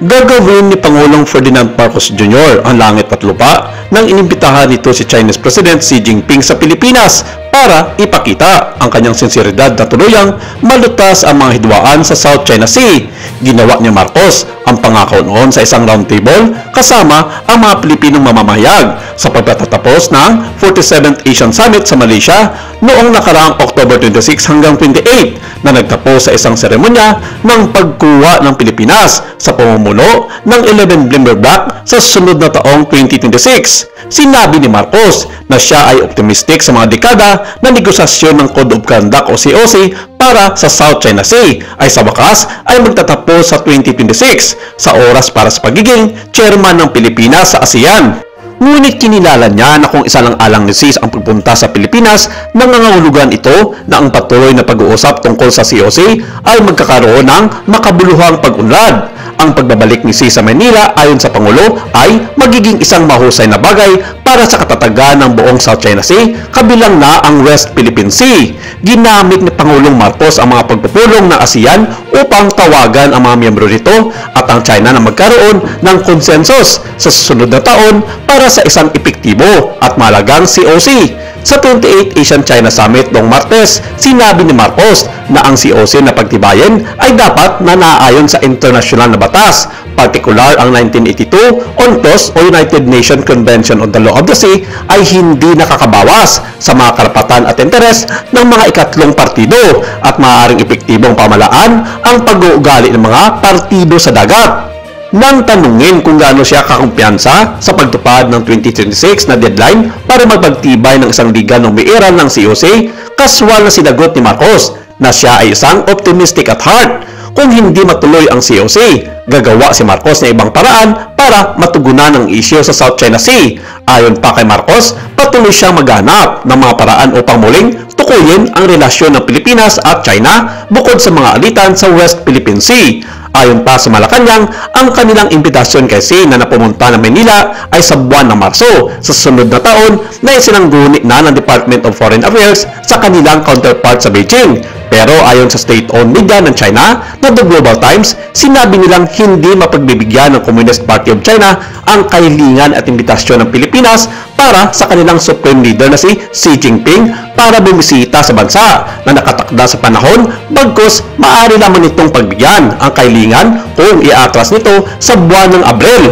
Gagawin ni Pangulong Ferdinand Marcos Jr. ang langit at lupa nang inimbitahan nito si Chinese President Xi Jinping sa Pilipinas para ipakita ang kanyang sinseridad na tuluyang malutas ang mga hidwaan sa South China Sea. Ginawa ni Marcos ang pangako noon sa isang roundtable kasama ang mga Pilipinong mamamahayag sa pagtatapos ng 47th Asian Summit sa Malaysia noong nakaraang October 26 hanggang 28 na nagtapos sa isang seremonya ng pagkuha ng Pilipinas sa pamumuno ng 11 Blimber Block sa susunod na taong 2026. Sinabi ni Marcos na siya ay optimistic sa mga dekada na negosasyon ng Code of Conduct o COC para sa South China Sea ay sa wakas ay magtatapos sa 2026 sa oras para sa pagiging chairman ng Pilipinas sa ASEAN. Ngunit kinilala niya na kung isa lang alang ni Xi ang pagpunta sa Pilipinas, nangangahulugan ito na ang patuloy na pag-uusap tungkol sa COC ay magkakaroon ng makabuluhang pag-unlad. Ang pagbabalik ni Xi sa Manila ayon sa Pangulo ay magiging isang mahusay na bagay para sa katatagan ng buong South China Sea, kabilang na ang West Philippine Sea. Ginamit ni Pangulong Marcos ang mga pagpupulong ng ASEAN upang tawagan ang mga miyembro nito at ang China na magkaroon ng konsensus sa susunod na taon para sa isang epektibo at mahalagang COC. Sa 28th Asian-China Summit noong Martes, sinabi ni Marcos na ang COC na pagtibayin ay dapat na naaayon sa internasyonal na batas, partikular ang 1982 UNCLOS o United Nations Convention on the Law of the Sea ay hindi nakakabawas sa mga karapatan at interes ng mga ikatlong partido at maaaring epektibong pamalaan ang pag-uugali ng mga partido sa dagat. Nang tanungin kung gaano siya kakumpiyansa sa pagtupad ng 2026 na deadline para magpagtibay ng isang liga ng biiran ng COC, kaswal na sinagot ni Marcos na siya ay isang optimistic at heart. Kung hindi matuloy ang COC, gagawa si Marcos na ibang paraan para matugunan ang isyu sa South China Sea. Ayon pa kay Marcos, patuloy siyang maghanap ng mga paraan upang muling tukuyin ang relasyon ng Pilipinas at China bukod sa mga alitan sa West Philippine Sea. Ayon pa sa Malacanang, ang kanilang imbitasyon kay Xi na napumunta ng Manila ay sa buwan ng Marso sa susunod na taon na isinangguni na ng Department of Foreign Affairs sa kanilang counterpart sa Beijing. Pero ayon sa state-owned media ng China na The Global Times, sinabi nilang hindi mapagbibigyan ng Communist Party of China ang kahilingan at imbitasyon ng Pilipinas para sa kanilang supreme leader na si Xi Jinping para bumisita sa bansa na nakatakda sa panahon, bagkus maaari lamang nitong pagbigyan ang kahilingan kung iatras nito sa buwan ng Abril.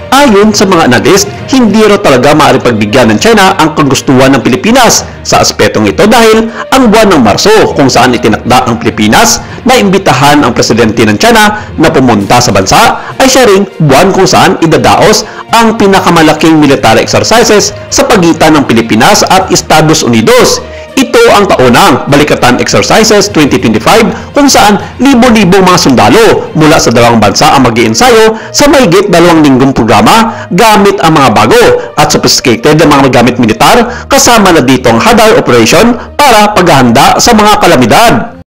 Ayon sa mga analyst, hindi raw talaga maaaring pagbigyan ng China ang kagustuhan ng Pilipinas sa aspetong ito dahil ang buwan ng Marso kung saan itinakda ang Pilipinas na imbitahan ang presidente ng China na pumunta sa bansa ay siya ring buwan kung saan idadaos ang pinakamalaking military exercises sa pagitan ng Pilipinas at Estados Unidos. Ito ang taunang Balikatan Exercises 2025 kung saan libo-libong mga sundalo mula sa dalawang bansa ang mag-iensayo sa mahigit 2 linggong programa gamit ang mga bago at sophisticated na mga gamit militar kasama na dito ang Hadar Operation para paghahanda sa mga kalamidad.